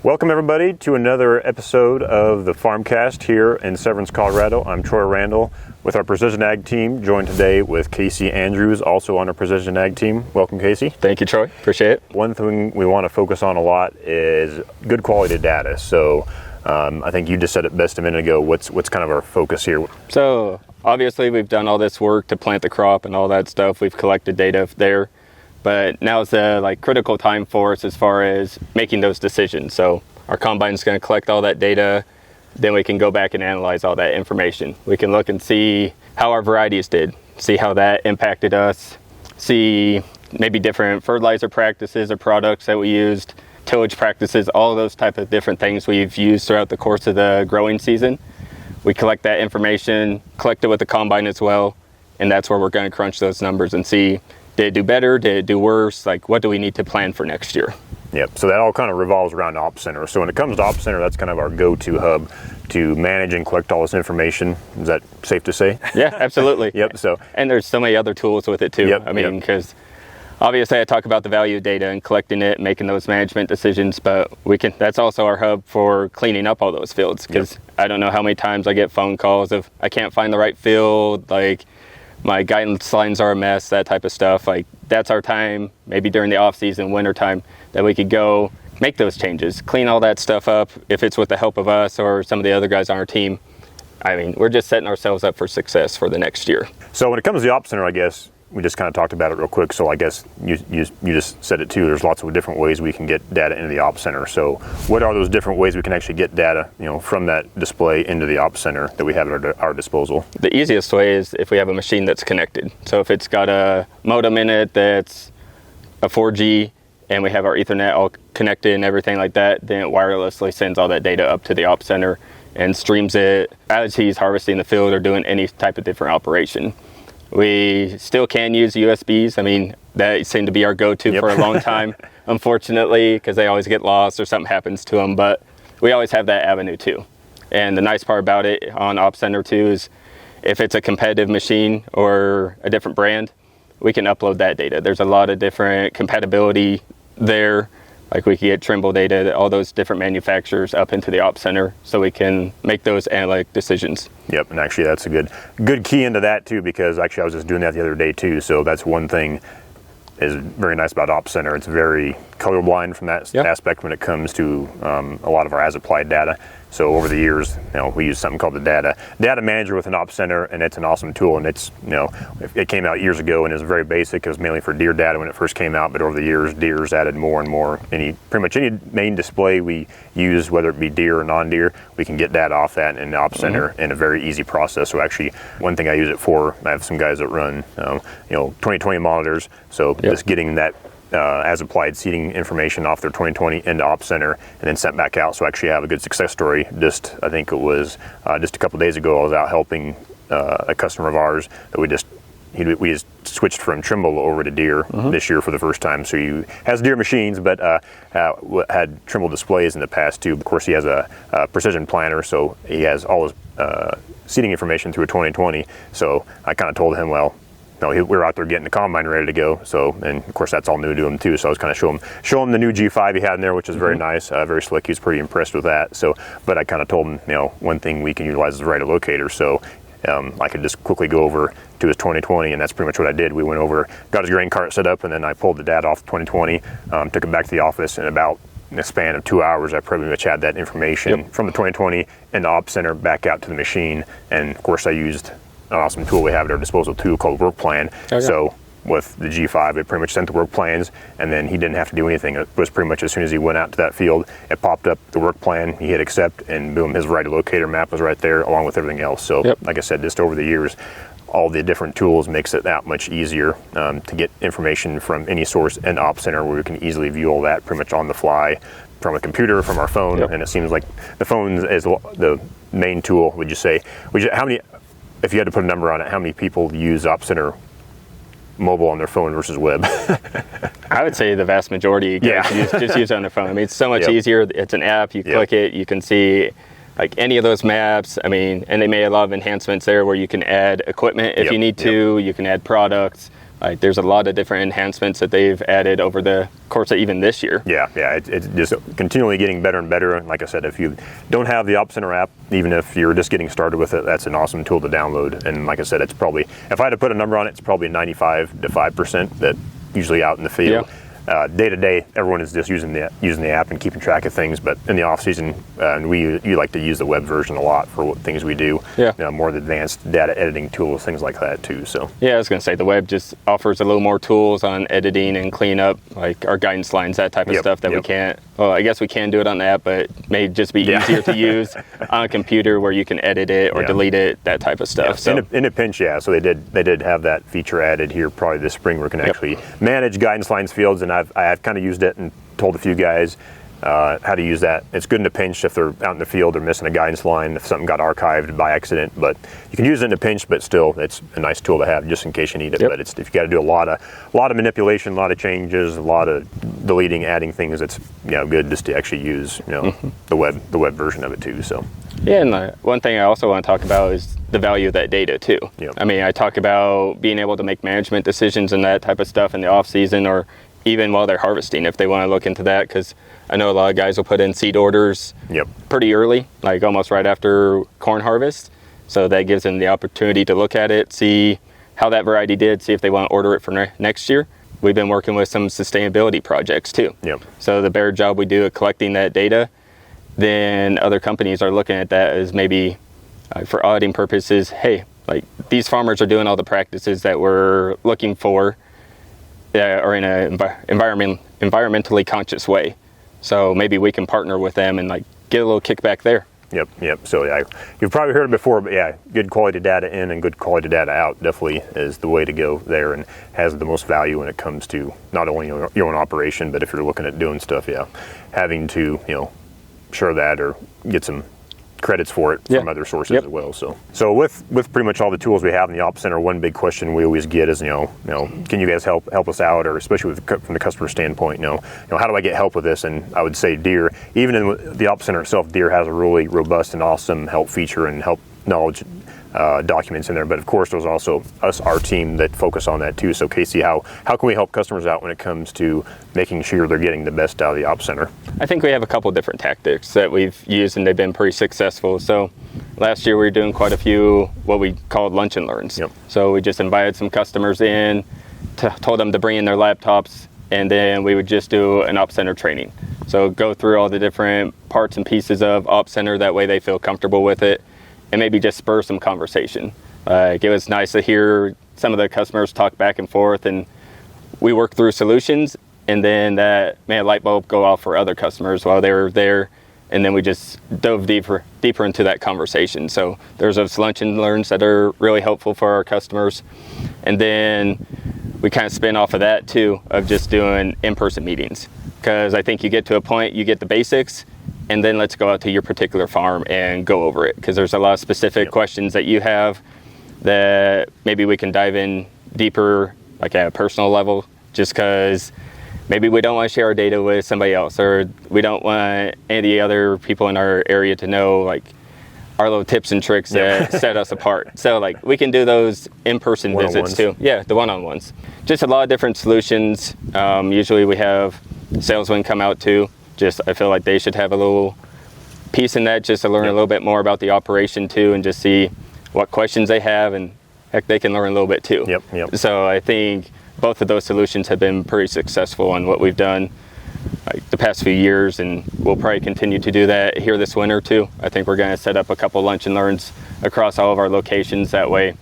Welcome everybody to another episode of the FarmCast here in Severance, Colorado. I'm Troy Randall with our Precision Ag team, joined today with Casey Andrews, also on our Precision Ag team. Welcome, Casey. Thank you, Troy. Appreciate it. One thing we want to focus on a lot is good quality data. So I think you just said it best a minute ago. What's kind of our focus here? So obviously we've done all this work to plant the crop and all that stuff. We've collected data there. But now is the critical time for us as far as making those decisions. So our combine's going to collect all that data, then we can go back and analyze all that information. We can look and see how our varieties did, see how that impacted us, see maybe different fertilizer practices or products that we used, tillage practices, all of those type of different things we've used throughout the course of the growing season. We collect that information, collect it with the combine as well, and that's where we're going to crunch those numbers and see, did it do better? Did it do worse? What do we need to plan for next year? Yep, so that all kind of revolves around Op Center. So when it comes to Op Center, that's kind of our go-to hub to manage and collect all this information. Is that safe to say? Yeah, absolutely. Yep. And there's so many other tools with it too. Yep, because obviously I talk about the value of data and collecting it, making those management decisions, but that's also our hub for cleaning up all those fields, because I don't know how many times I get phone calls of I can't find the right field, my guidance lines are a mess, that type of stuff. That's our time, maybe during the off season, winter time, that we could go make those changes, clean all that stuff up. If it's with the help of us or some of the other guys on our team, we're just setting ourselves up for success for the next year. So when it comes to the Op Center, I guess we just kind of talked about it real quick. So I guess you just said it too. There's lots of different ways we can get data into the Op Center. So what are those different ways we can actually get data, from that display into the Op Center that we have at our disposal? The easiest way is if we have a machine that's connected. So if it's got a modem in it that's a 4G and we have our Ethernet all connected and everything like that, then it wirelessly sends all that data up to the Op Center and streams it as he's harvesting the field or doing any type of different operation. We still can use USBs. That seemed to be our go-to for a long time, unfortunately, because they always get lost or something happens to them. But we always have that avenue too. And the nice part about it on Op Center too is if it's a competitive machine or a different brand, we can upload that data. There's a lot of different compatibility there. We can get Trimble data, all those different manufacturers up into the Op Center so we can make those analytic decisions. Yep, and actually that's a good key into that too, because actually I was just doing that the other day too. So that's one thing is very nice about Op Center. It's very colorblind from that aspect when it comes to a lot of our as-applied data. So over the years, we use something called the Data Manager with an Op Center, and it's an awesome tool. And it's, it came out years ago and it was very basic. It was mainly for Deere data when it first came out, but over the years, Deere's added more and more. Pretty much any main display we use, whether it be Deere or non-Deere, we can get data off that in the Op Center in a very easy process. So actually, one thing I use it for, I have some guys that run, 2020 monitors. So just getting that as applied seeding information off their 2020 into Op Center and then sent back out. So actually I have a good success story. I think it was just a couple of days ago, I was out helping a customer of ours that we just switched from Trimble over to Deere this year for the first time. So he has Deere machines, but had Trimble displays in the past too. Of course, he has a precision planter, so he has all his seeding information through a 2020. So I kind of told him, we were out there getting the combine ready to go. So, and of course that's all new to him too. So I was kind of show him the new G5 he had in there, which is very nice, very slick. He was pretty impressed with that. So, but I kind of told him, one thing we can utilize is the right locator. So I could just quickly go over to his 2020, and that's pretty much what I did. We went over, got his grain cart set up, and then I pulled the data off 2020, took it back to the office, and about in a span of 2 hours, I pretty much had that information from the 2020 and the Op Center back out to the machine. And of course I used an awesome tool we have at our disposal too called Work Plan. So with the G5, it pretty much sent the work plans, and then he didn't have to do anything. It was pretty much as soon as he went out to that field, it popped up the work plan, he hit accept, and boom, his variety locator map was right there along with everything else. So like I said, just over the years, all the different tools makes it that much easier to get information from any source in Op Center, where we can easily view all that pretty much on the fly from a computer, from our phone. And it seems like the phone is the main tool. Would you say, how many, if you had to put a number on it, how many people use Op Center mobile on their phone versus web? I would say the vast majority just use it on their phone. It's so much easier. It's an app, you click it, you can see any of those maps. And they made a lot of enhancements there where you can add equipment if you need to, you can add products, Like, there's a lot of different enhancements that they've added over the course of even this year. Yeah, it's just continually getting better and better. And like I said, if you don't have the Op Center app, even if you're just getting started with it, that's an awesome tool to download. And like I said, it's probably, if I had to put a number on it, it's probably 95 to 5% that usually out in the field. Yeah. Day to day, everyone is just using the app and keeping track of things. But in the off season, you like to use the web version a lot for what things we do. Yeah. More advanced data editing tools, things like that too. So yeah, I was going to say the web just offers a little more tools on editing and cleanup, like our guidance lines, that type of stuff that we can't. Well, I guess we can do it on the app, but it may just be easier to use on a computer where you can edit it or delete it, that type of stuff. Yeah. So in a pinch, so they did have that feature added here probably this spring where we can actually manage guidance lines fields, and I've kind of used it and told a few guys how to use that. It's good in a pinch if they're out in the field or missing a guidance line, if something got archived by accident. But you can use it in a pinch, but still, it's a nice tool to have just in case you need it. But if you got to do a lot of manipulation, a lot of changes, a lot of deleting, adding things, it's good just to actually use the web version of it too. So yeah, and one thing I also want to talk about is the value of that data too. Yep. I mean, I talk about being able to make management decisions and that type of stuff in the off season, or even while they're harvesting, if they want to look into that, because I know a lot of guys will put in seed orders pretty early, like almost right after corn harvest. So that gives them the opportunity to look at it, see how that variety did, see if they want to order it for next year. We've been working with some sustainability projects too. Yep. So the better job we do at collecting that data, then other companies are looking at that as maybe for auditing purposes, hey, like these farmers are doing all the practices that we're looking for or in an environmentally conscious way. So maybe we can partner with them and like get a little kickback there. Yep. So you've probably heard it before, but good quality data in and good quality data out definitely is the way to go there, and has the most value when it comes to not only your own operation, but if you're looking at doing stuff, having to share that or get some credits for it from other sources as well. So with pretty much all the tools we have in the Op Center, one big question we always get is can you guys help us out, or especially from the customer standpoint, how do I get help with this? And I would say Deere, even in the Op Center itself, Deere has a really robust and awesome help feature and help knowledge documents in there. But of course, there's also our team that focus on that too. So Casey, how can we help customers out when it comes to making sure they're getting the best out of the Op Center? I think we have a couple different tactics that we've used, and they've been pretty successful. So last year we were doing quite a few what we called lunch and learns. Yep. So we just invited some customers in, told them to bring in their laptops, and then we would just do an Op Center training. So go through all the different parts and pieces of Op Center, that way they feel comfortable with it, and maybe just spur some conversation. It was nice to hear some of the customers talk back and forth, and we worked through solutions, and then that made a light bulb go off for other customers while they were there, and then we just dove deeper into that conversation. So there's those lunch and learns that are really helpful for our customers, and then we kind of spin off of that too, of just doing in-person meetings, because I think you get to a point, you get the basics, and then let's go out to your particular farm and go over it, because there's a lot of specific questions that you have that maybe we can dive in deeper, like at a personal level, just because maybe we don't want to share our data with somebody else, or we don't want any of the other people in our area to know like our little tips and tricks that set us apart. So like we can do those in-person visits too. Yeah, the one-on-ones. Just a lot of different solutions. Usually we have salesmen come out too. Just I feel like they should have a little piece in that, just to learn a little bit more about the operation too, and just see what questions they have, and heck, they can learn a little bit too. Yep. So I think both of those solutions have been pretty successful on what we've done the past few years, and we'll probably continue to do that here this winter too. I think we're going to set up a couple lunch and learns across all of our locations. That way,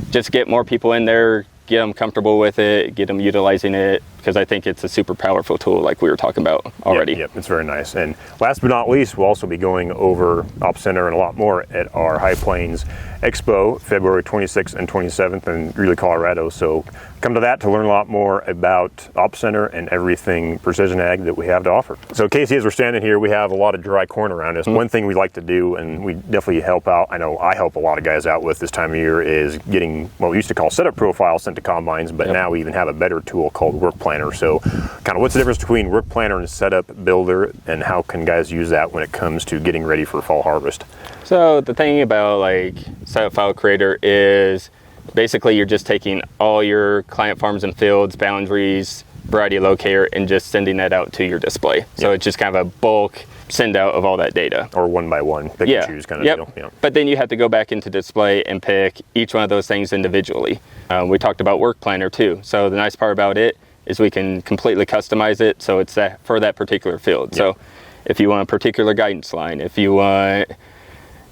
just get more people in there, get them comfortable with it, get them utilizing it, because I think it's a super powerful tool like we were talking about already. Yep, it's very nice. And last but not least, we'll also be going over Op Center and a lot more at our High Plains Expo, February 26th and 27th in Greeley, Colorado. So come to that to learn a lot more about Op Center and everything precision ag that we have to offer. So Casey, as we're standing here, we have a lot of dry corn around us. One thing we like to do, and we definitely help out, I know I help a lot of guys out with this time of year, is getting what we used to call setup profiles sent to combines, but now we even have a better tool called Work Planner. So kind of what's the difference between Work Planner and Setup Builder, and how can guys use that when it comes to getting ready for fall harvest? So the thing about like Setup File Creator is basically you're just taking all your client farms and fields, boundaries, variety locator, and just sending that out to your display. So it's just kind of a bulk send out of all that data. Or one by one, pick and choose kind of deal. Yeah. But then you have to go back into display and pick each one of those things individually. We talked about Work Planner too. So the nice part about it is we can completely customize it so it's for that particular field. So if you want a particular guidance line, if you want,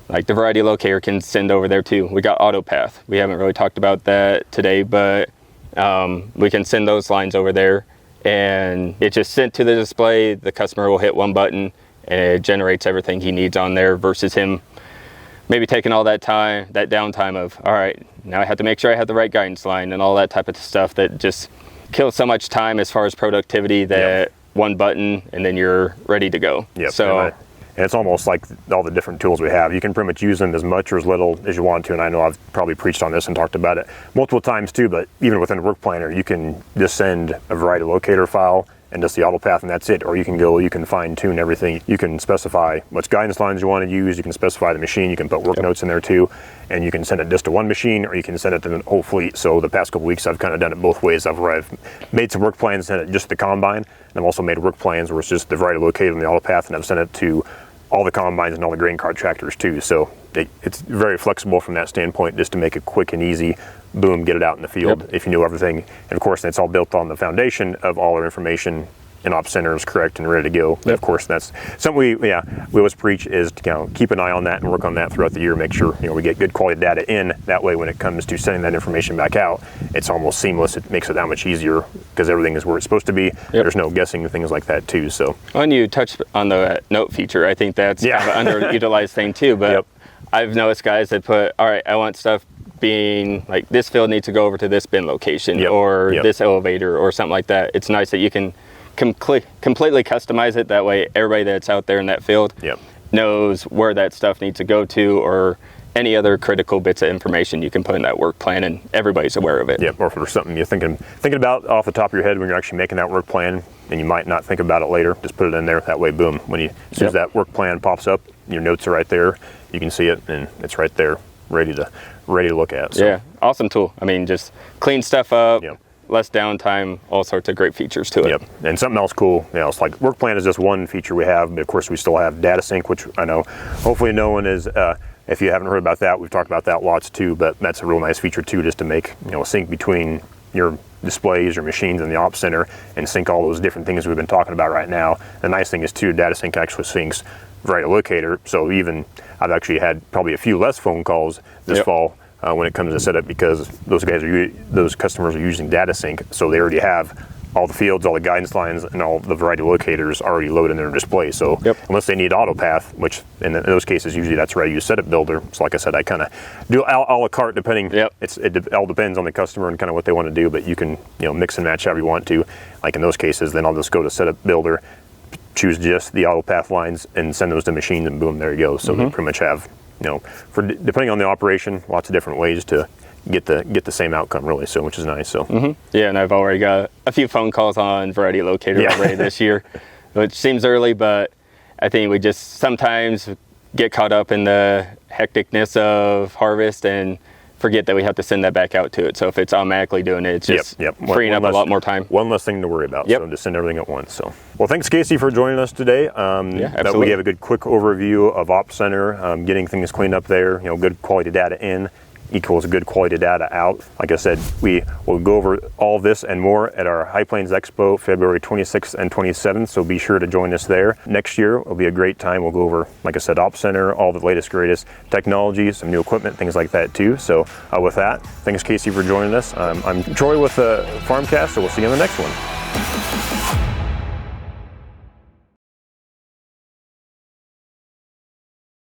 like the variety locator can send over there too. We got AutoPath. We haven't really talked about that today, but we can send those lines over there and it's just sent to the display. The customer will hit one button and it generates everything he needs on there versus him maybe taking all that time, that downtime of, all right, now I have to make sure I have the right guidance line and all that type of stuff that just kills so much time as far as productivity that one button and then you're ready to go. So, and it's almost like all the different tools we have. You can pretty much use them as much or as little as you want to. And I know I've probably preached on this and talked about it multiple times too, but even within Work Planner, you can just send a variety locator file and just the AutoPath and that's it. Or you can fine tune everything. You can specify what guidance lines you want to use. You can specify the machine. You can put work notes in there too. And you can send it just to one machine or you can send it to the whole fleet. So the past couple weeks, I've kind of done it both ways. I've made some work plans, sent it just to the combine. And I've also made work plans where it's just the variety locator and the AutoPath, and I've sent it to all the combines and all the grain cart tractors too. So it's very flexible from that standpoint, just to make it quick and easy. Boom, get it out in the field if you know everything. And of course, that's all built on the foundation of all our information in Op Center is correct and ready to go. Of course, that's something we always preach is to keep an eye on that and work on that throughout the year. Make sure we get good quality data in. That way, when it comes to sending that information back out, it's almost seamless. It makes it that much easier because everything is where it's supposed to be. There's no guessing and things like that too. So when you touched on the note feature, I think that's kind of an underutilized thing too. But I've noticed guys that put, all right, I want stuff being like this field needs to go over to this bin location or this elevator or something like that. It's nice that you can completely customize it. That way everybody that's out there in that field knows where that stuff needs to go to, or any other critical bits of information you can put in that work plan and everybody's aware of it. Or if there's something you're thinking about off the top of your head when you're actually making that work plan and you might not think about it later, just put it in there. That way, boom, as soon as that work plan pops up, your notes are right there, you can see it and it's right there ready to look at. So. Awesome tool. I mean, just clean stuff up, less downtime, all sorts of great features to it. And something else cool, it's like work plan is just one feature we have, but of course we still have data sync, which I know hopefully no one is, if you haven't heard about that, we've talked about that lots too, but that's a real nice feature too, just to make a sync between your displays, your machines, and the Op Center, and sync all those different things we've been talking about right now. The nice thing is too, data sync actually syncs variety locator, so even I've actually had probably a few less phone calls this fall when it comes to setup, because those customers are using data sync, so they already have all the fields, all the guidance lines, and all the variety locators already loaded in their display. So unless they need AutoPath, which in those cases usually that's where I use Setup Builder. So like I said, I kind of do a la carte depending. It all depends on the customer and kind of what they want to do, but you can mix and match however you want to. Like in those cases, then I'll just go to Setup Builder, choose just the AutoPath lines, and send those to machines, and boom, there you go. So they pretty much have depending on the operation, lots of different ways to get the same outcome really, so which is nice. So and I've already got a few phone calls on variety locator already this year, which seems early, but I think we just sometimes get caught up in the hecticness of harvest and forget that we have to send that back out to it. So if it's automatically doing it, it's just freeing up a lot more time. One less thing to worry about. So just send everything at once. So, well, thanks Casey for joining us today. Absolutely. We have a good quick overview of Op Center, getting things cleaned up there. Good quality data in equals good quality data out. Like I said, we will go over all this and more at our High Plains Expo, February 26th and 27th, so be sure to join us there. Next year will be a great time. We'll go over, like I said, Op Center, all the latest, greatest technology, some new equipment, things like that too. So with that, thanks Casey for joining us. I'm Troy with FarmCast, so we'll see you on the next one.